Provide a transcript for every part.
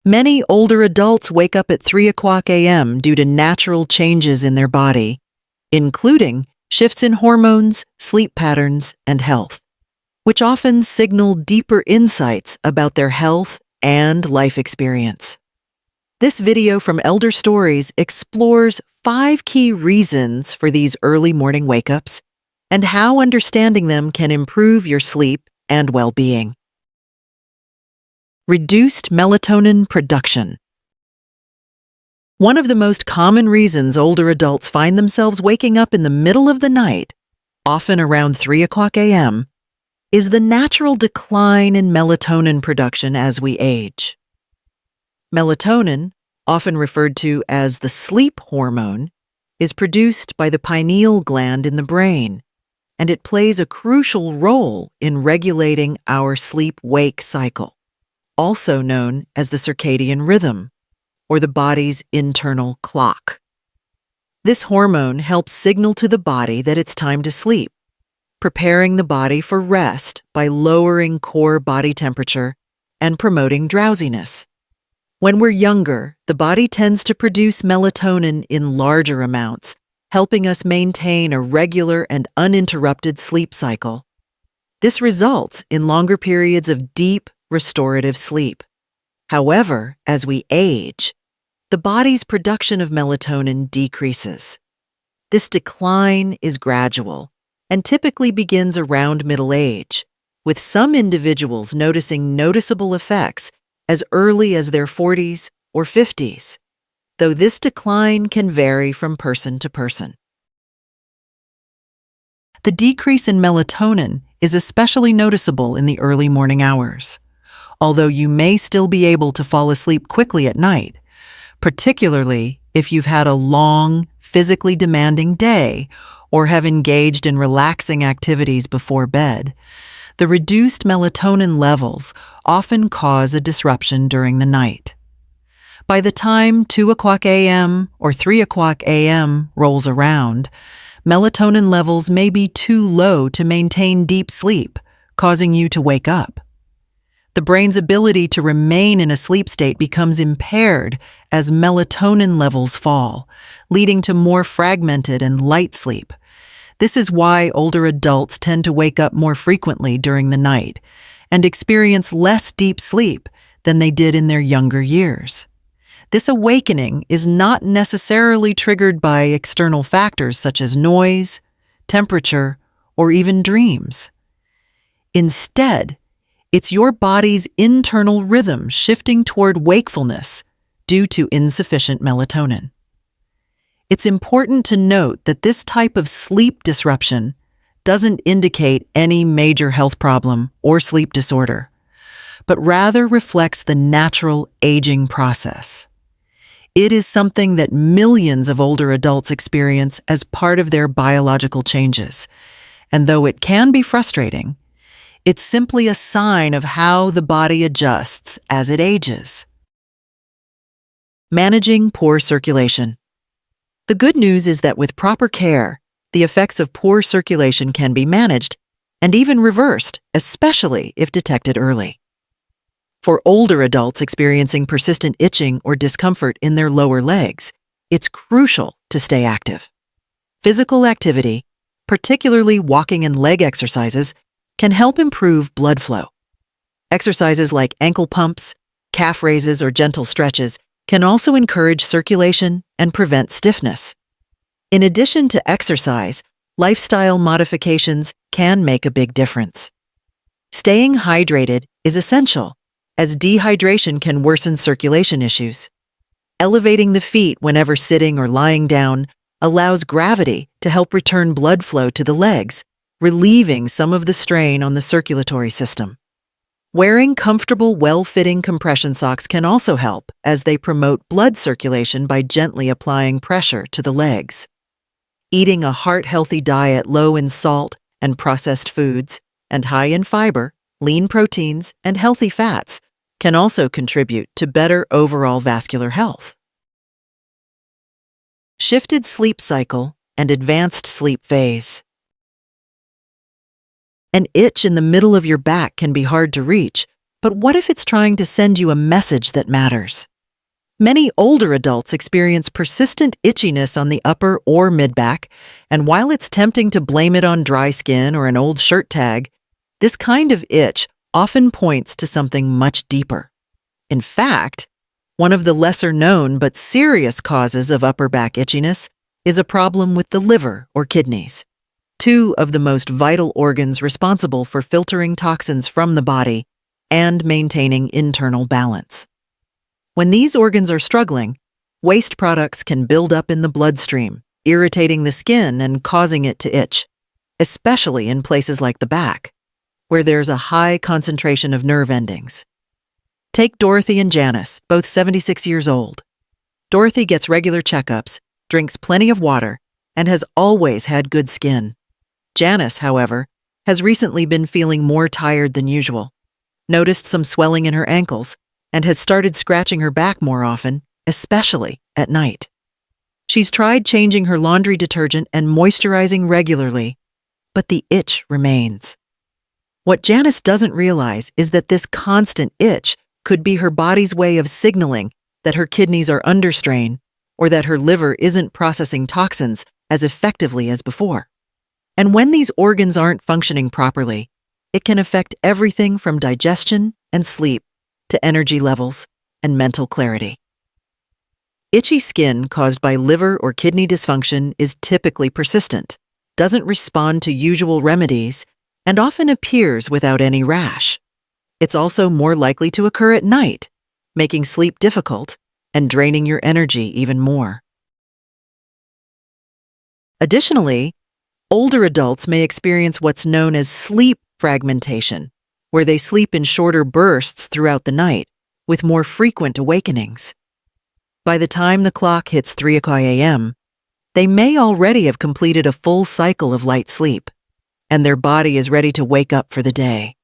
Many older adults wake up at 3 o'clock a.m. due to natural changes in their body, including shifts in hormones, sleep patterns, and health, which often signal deeper insights about their health and life experience. This video from Elder Stories explores 5 key reasons for these early morning wake-ups and how understanding them can improve your sleep and well-being. Reduced melatonin production. One of the most common reasons older adults find themselves waking up in the middle of the night, often around 3 o'clock a.m., is the natural decline in melatonin production as we age. Melatonin, often referred to as the sleep hormone, is produced by the pineal gland in the brain, and it plays a crucial role in regulating our sleep-wake cycle, also known as the circadian rhythm, or the body's internal clock. This hormone helps signal to the body that it's time to sleep, preparing the body for rest by lowering core body temperature and promoting drowsiness. When we're younger, the body tends to produce melatonin in larger amounts, helping us maintain a regular and uninterrupted sleep cycle. This results in longer periods of deep, restorative sleep. However, as we age, the body's production of melatonin decreases. This decline is gradual and typically begins around middle age, with some individuals noticing noticeable effects as early as their 40s or 50s, though this decline can vary from person to person. The decrease in melatonin is especially noticeable in the early morning hours, although you may still be able to fall asleep quickly at night, particularly if you've had a long, physically demanding day or have engaged in relaxing activities before bed. The reduced melatonin levels often cause a disruption during the night. By the time 2 o'clock a.m. or 3 o'clock a.m. rolls around, melatonin levels may be too low to maintain deep sleep, causing you to wake up. The brain's ability to remain in a sleep state becomes impaired as melatonin levels fall, leading to more fragmented and light sleep. This is why older adults tend to wake up more frequently during the night and experience less deep sleep than they did in their younger years. This awakening is not necessarily triggered by external factors such as noise, temperature, or even dreams. Instead, it's your body's internal rhythm shifting toward wakefulness due to insufficient melatonin. It's important to note that this type of sleep disruption doesn't indicate any major health problem or sleep disorder, but rather reflects the natural aging process. It is something that millions of older adults experience as part of their biological changes, and though it can be frustrating, it's simply a sign of how the body adjusts as it ages. Managing poor circulation. The good news is that with proper care, the effects of poor circulation can be managed and even reversed, especially if detected early. For older adults experiencing persistent itching or discomfort in their lower legs, it's crucial to stay active. Physical activity, particularly walking and leg exercises, can help improve blood flow. Exercises like ankle pumps, calf raises, or gentle stretches can also encourage circulation and prevent stiffness. In addition to exercise, lifestyle modifications can make a big difference. Staying hydrated is essential, as dehydration can worsen circulation issues. Elevating the feet whenever sitting or lying down allows gravity to help return blood flow to the legs, relieving some of the strain on the circulatory system. Wearing comfortable, well-fitting compression socks can also help, as they promote blood circulation by gently applying pressure to the legs. Eating a heart-healthy diet low in salt and processed foods, and high in fiber, lean proteins, and healthy fats can also contribute to better overall vascular health. Shifted sleep cycle and advanced sleep phase. An itch in the middle of your back can be hard to reach, But what if it's trying to send you a message that matters? Many older adults experience persistent itchiness on the upper or mid-back, and while it's tempting to blame it on dry skin or an old shirt tag, this kind of itch often points to something much deeper. In fact, one of the lesser-known but serious causes of upper back itchiness is a problem with the liver or kidneys, two of the most vital organs responsible for filtering toxins from the body and maintaining internal balance. When these organs are struggling, waste products can build up in the bloodstream, irritating the skin and causing it to itch, especially in places like the back, where there's a high concentration of nerve endings. Take Dorothy and Janice, both 76 years old. Dorothy gets regular checkups, drinks plenty of water, and has always had good skin. Janice, however, has recently been feeling more tired than usual, noticed some swelling in her ankles, and has started scratching her back more often, especially at night. She's tried changing her laundry detergent and moisturizing regularly, but the itch remains. What Janice doesn't realize is that this constant itch could be her body's way of signaling that her kidneys are under strain or that her liver isn't processing toxins as effectively as before. And when these organs aren't functioning properly, it can affect everything from digestion and sleep to energy levels and mental clarity. Itchy skin caused by liver or kidney dysfunction is typically persistent, doesn't respond to usual remedies, and often appears without any rash. It's also more likely to occur at night, making sleep difficult and draining your energy even more. Additionally, older adults may experience what's known as sleep fragmentation, where they sleep in shorter bursts throughout the night, with more frequent awakenings. By the time the clock hits 3 a.m., they may already have completed a full cycle of light sleep, and their body is ready to wake up for the day.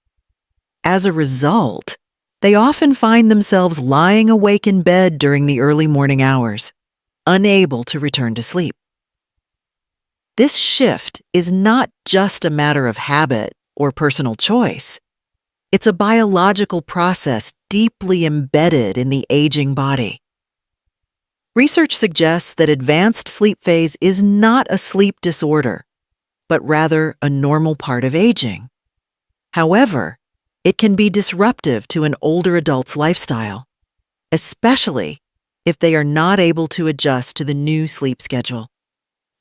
As a result, they often find themselves lying awake in bed during the early morning hours, unable to return to sleep. This shift is not just a matter of habit or personal choice. It's a biological process deeply embedded in the aging body. Research suggests that advanced sleep phase is not a sleep disorder, but rather a normal part of aging. However, it can be disruptive to an older adult's lifestyle, especially if they are not able to adjust to the new sleep schedule.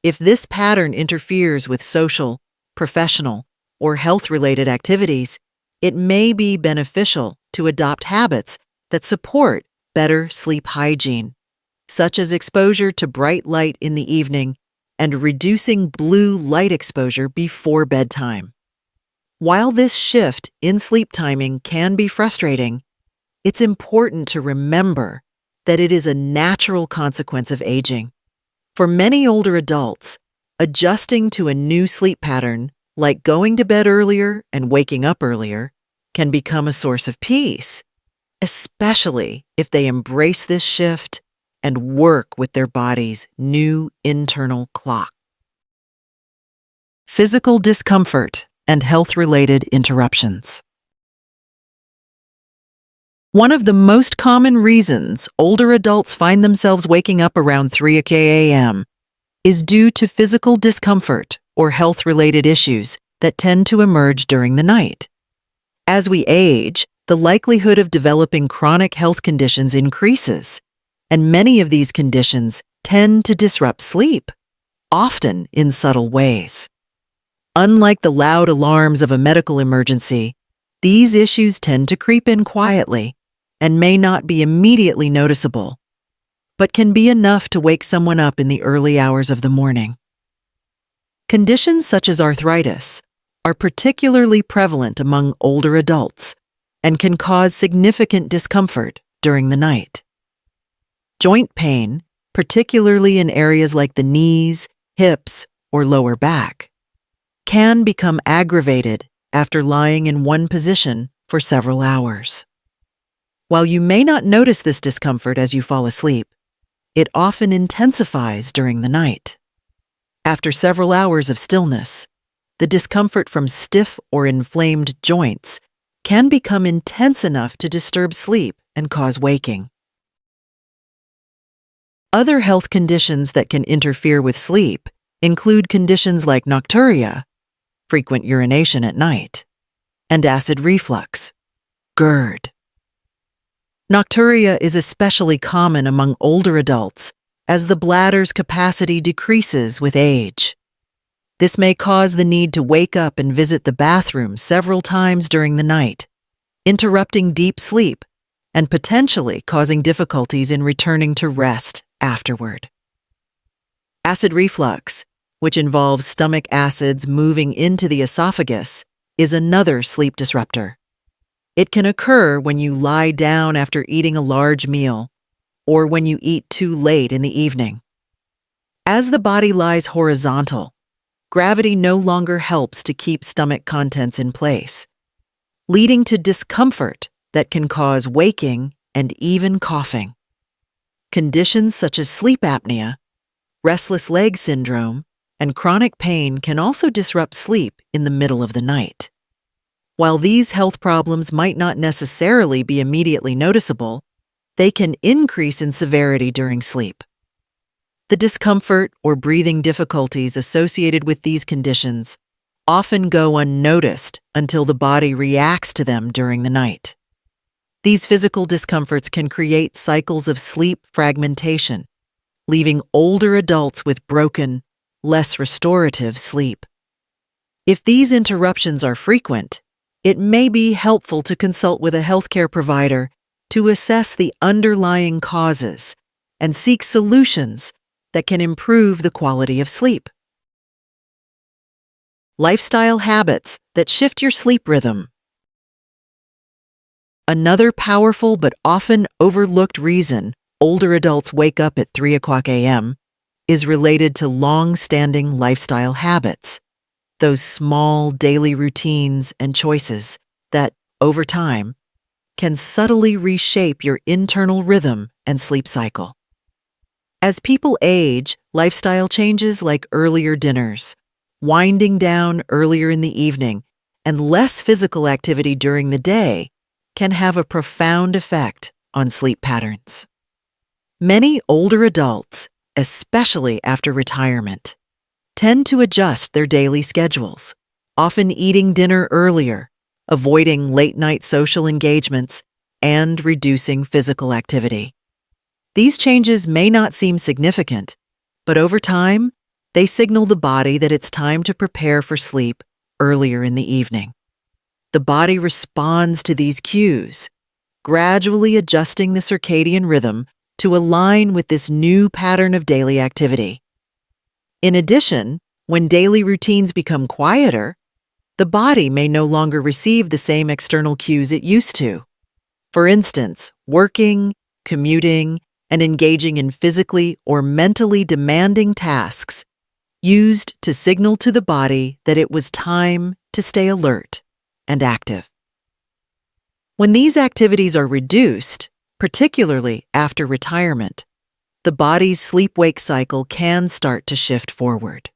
If this pattern interferes with social, professional, or health-related activities, it may be beneficial to adopt habits that support better sleep hygiene, such as exposure to bright light in the evening and reducing blue light exposure before bedtime. While this shift in sleep timing can be frustrating, it's important to remember that it is a natural consequence of aging. For many older adults, adjusting to a new sleep pattern, like going to bed earlier and waking up earlier, can become a source of peace, especially if they embrace this shift and work with their body's new internal clock. Physical discomfort and health-related interruptions. One of the most common reasons older adults find themselves waking up around 3 a.m. is due to physical discomfort or health-related issues that tend to emerge during the night. As we age, the likelihood of developing chronic health conditions increases, and many of these conditions tend to disrupt sleep, often in subtle ways. Unlike the loud alarms of a medical emergency, these issues tend to creep in quietly and may not be immediately noticeable, but can be enough to wake someone up in the early hours of the morning. Conditions such as arthritis are particularly prevalent among older adults and can cause significant discomfort during the night. Joint pain, particularly in areas like the knees, hips, or lower back, can become aggravated after lying in one position for several hours. While you may not notice this discomfort as you fall asleep, it often intensifies during the night. After several hours of stillness, the discomfort from stiff or inflamed joints can become intense enough to disturb sleep and cause waking. Other health conditions that can interfere with sleep include conditions like nocturia, frequent urination at night, and acid reflux, GERD. Nocturia is especially common among older adults as the bladder's capacity decreases with age. This may cause the need to wake up and visit the bathroom several times during the night, interrupting deep sleep and potentially causing difficulties in returning to rest afterward. Acid reflux, which involves stomach acids moving into the esophagus, is another sleep disruptor. It can occur when you lie down after eating a large meal or when you eat too late in the evening. As the body lies horizontal, gravity no longer helps to keep stomach contents in place, leading to discomfort that can cause waking and even coughing. Conditions such as sleep apnea, restless leg syndrome, and chronic pain can also disrupt sleep in the middle of the night. While these health problems might not necessarily be immediately noticeable, they can increase in severity during sleep. The discomfort or breathing difficulties associated with these conditions often go unnoticed until the body reacts to them during the night. These physical discomforts can create cycles of sleep fragmentation, leaving older adults with broken, less restorative sleep. If these interruptions are frequent, it may be helpful to consult with a healthcare provider to assess the underlying causes and seek solutions that can improve the quality of sleep. Lifestyle habits that shift your sleep rhythm. Another powerful but often overlooked reason older adults wake up at 3 o'clock a.m. is related to long-standing lifestyle habits, those small daily routines and choices that, over time, can subtly reshape your internal rhythm and sleep cycle. As people age, lifestyle changes like earlier dinners, winding down earlier in the evening, and less physical activity during the day can have a profound effect on sleep patterns. Many older adults, especially after retirement, tend to adjust their daily schedules, often eating dinner earlier, avoiding late-night social engagements, and reducing physical activity. These changes may not seem significant, but over time, they signal the body that it's time to prepare for sleep earlier in the evening. The body responds to these cues, gradually adjusting the circadian rhythm to align with this new pattern of daily activity. In addition, when daily routines become quieter, the body may no longer receive the same external cues it used to. For instance, working, commuting, and engaging in physically or mentally demanding tasks used to signal to the body that it was time to stay alert and active. When these activities are reduced, particularly after retirement, the body's sleep-wake cycle can start to shift forward.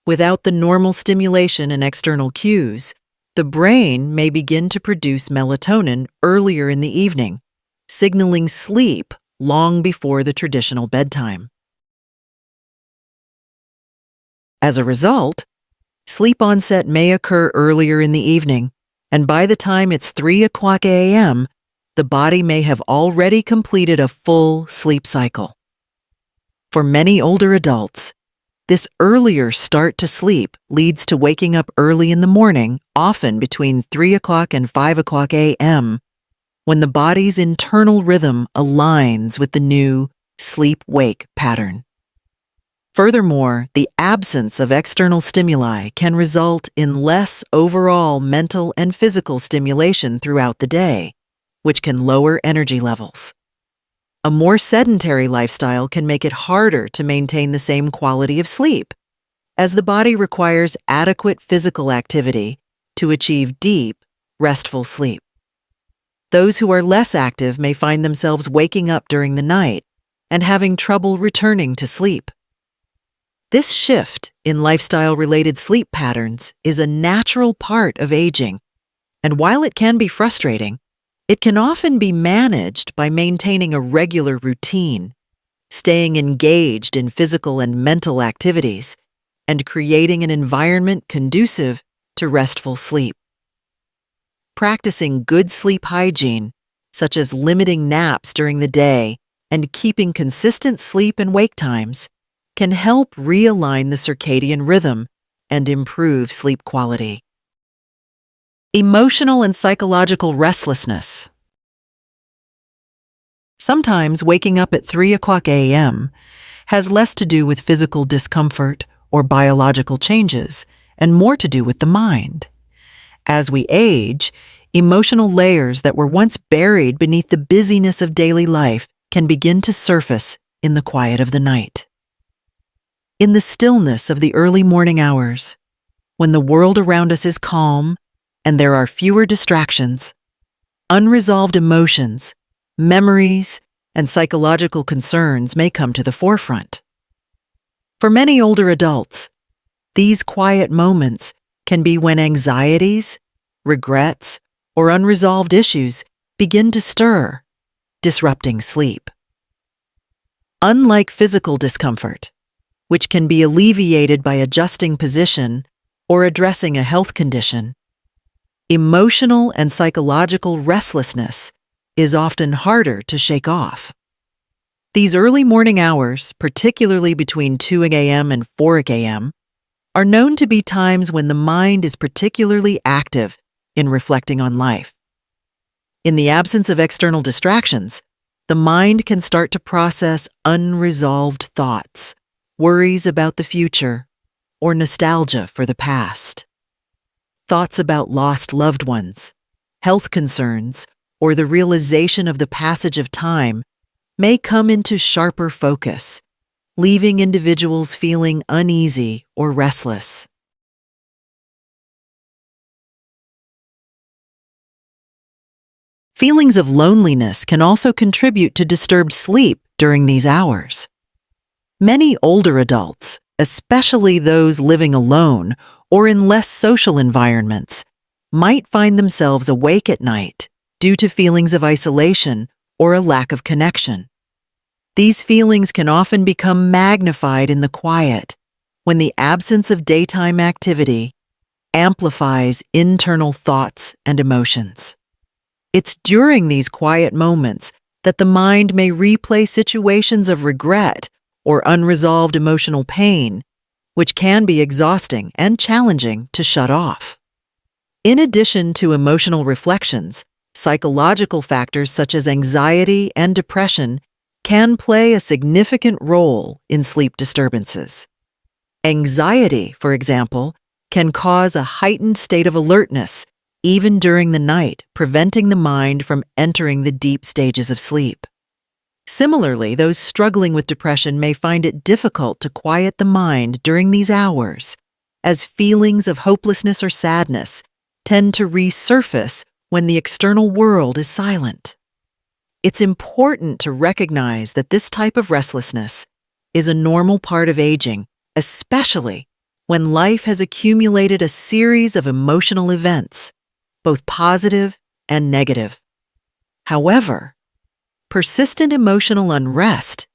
Without the normal stimulation and external cues, the brain may begin to produce melatonin earlier in the evening, signaling sleep long before the traditional bedtime. As a result, sleep onset may occur earlier in the evening, and by the time it's 3 o'clock a.m., the body may have already completed a full sleep cycle. For many older adults, this earlier start to sleep leads to waking up early in the morning, often between 3 o'clock and 5 o'clock a.m., when the body's internal rhythm aligns with the new sleep-wake pattern. Furthermore, the absence of external stimuli can result in less overall mental and physical stimulation throughout the day, which can lower energy levels. A more sedentary lifestyle can make it harder to maintain the same quality of sleep, as the body requires adequate physical activity to achieve deep, restful sleep. Those who are less active may find themselves waking up during the night and having trouble returning to sleep. This shift in lifestyle-related sleep patterns is a natural part of aging And while it can be frustrating, it can often be managed by maintaining a regular routine, staying engaged in physical and mental activities, and creating an environment conducive to restful sleep. Practicing good sleep hygiene, such as limiting naps during the day and keeping consistent sleep and wake times, can help realign the circadian rhythm and improve sleep quality. Emotional and psychological restlessness. Sometimes waking up at 3 o'clock a.m. has less to do with physical discomfort or biological changes and more to do with the mind. As we age, emotional layers that were once buried beneath the busyness of daily life can begin to surface in the quiet of the night. In the stillness of the early morning hours, when the world around us is calm and there are fewer distractions, unresolved emotions, memories, and psychological concerns may come to the forefront. For many older adults, these quiet moments can be when anxieties, regrets, or unresolved issues begin to stir, disrupting sleep. Unlike physical discomfort, which can be alleviated by adjusting position or addressing a health condition, emotional and psychological restlessness is often harder to shake off. These early morning hours, particularly between 2 a.m. and 4 a.m., are known to be times when the mind is particularly active in reflecting on life. In the absence of external distractions, the mind can start to process unresolved thoughts, worries about the future, or nostalgia for the past. Thoughts about lost loved ones, health concerns, or the realization of the passage of time may come into sharper focus, leaving individuals feeling uneasy or restless. Feelings of loneliness can also contribute to disturbed sleep during these hours. Many older adults, especially those living alone or in less social environments, might find themselves awake at night due to feelings of isolation or a lack of connection. These feelings can often become magnified in the quiet when the absence of daytime activity amplifies internal thoughts and emotions. It's during these quiet moments that the mind may replay situations of regret or unresolved emotional pain, which can be exhausting and challenging to shut off. In addition to emotional reflections, psychological factors such as anxiety and depression can play a significant role in sleep disturbances. Anxiety, for example, can cause a heightened state of alertness even during the night, preventing the mind from entering the deep stages of sleep. Similarly, those struggling with depression may find it difficult to quiet the mind during these hours, as feelings of hopelessness or sadness tend to resurface when the external world is silent. It's important to recognize that this type of restlessness is a normal part of aging, especially when life has accumulated a series of emotional events, both positive and negative. However, persistent emotional unrest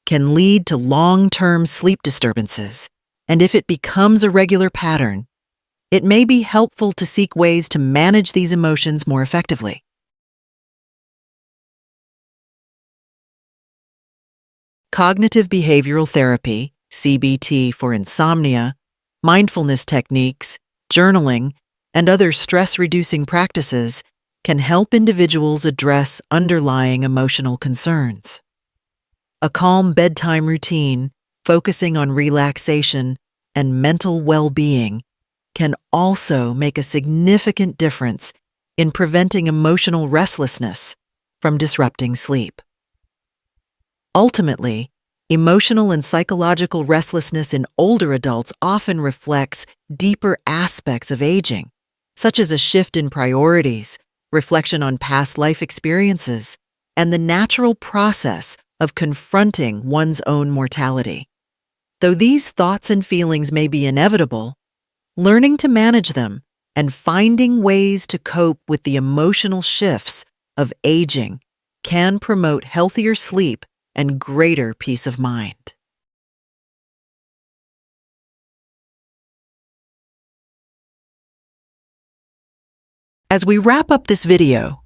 can lead to long-term sleep disturbances, and if it becomes a regular pattern, it may be helpful to seek ways to manage these emotions more effectively. Cognitive behavioral therapy, CBT for insomnia, mindfulness techniques, journaling, and other stress-reducing practices can help individuals address underlying emotional concerns. A calm bedtime routine, focusing on relaxation and mental well-being, can also make a significant difference in preventing emotional restlessness from disrupting sleep. Ultimately, emotional and psychological restlessness in older adults often reflects deeper aspects of aging, such as a shift in priorities, reflection on past life experiences, and the natural process of confronting one's own mortality. Though these thoughts and feelings may be inevitable, learning to manage them And finding ways to cope with the emotional shifts of aging can promote healthier sleep and greater peace of mind. As we wrap up this video,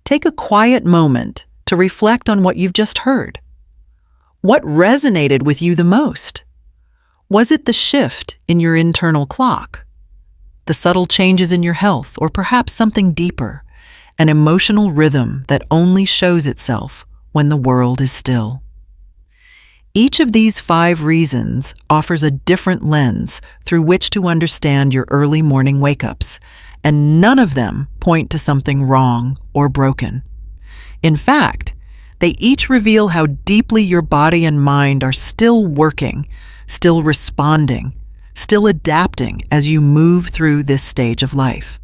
take a quiet moment to reflect on what you've just heard. What resonated with you the most? Was it the shift in your internal clock, the subtle changes in your health, or perhaps something deeper, an emotional rhythm that only shows itself when the world is still? Each of these 5 reasons offers a different lens through which to understand your early morning wake-ups, and none of them point to something wrong or broken. In fact, they each reveal how deeply your body and mind are still working, still responding, still adapting as you move through this stage of life.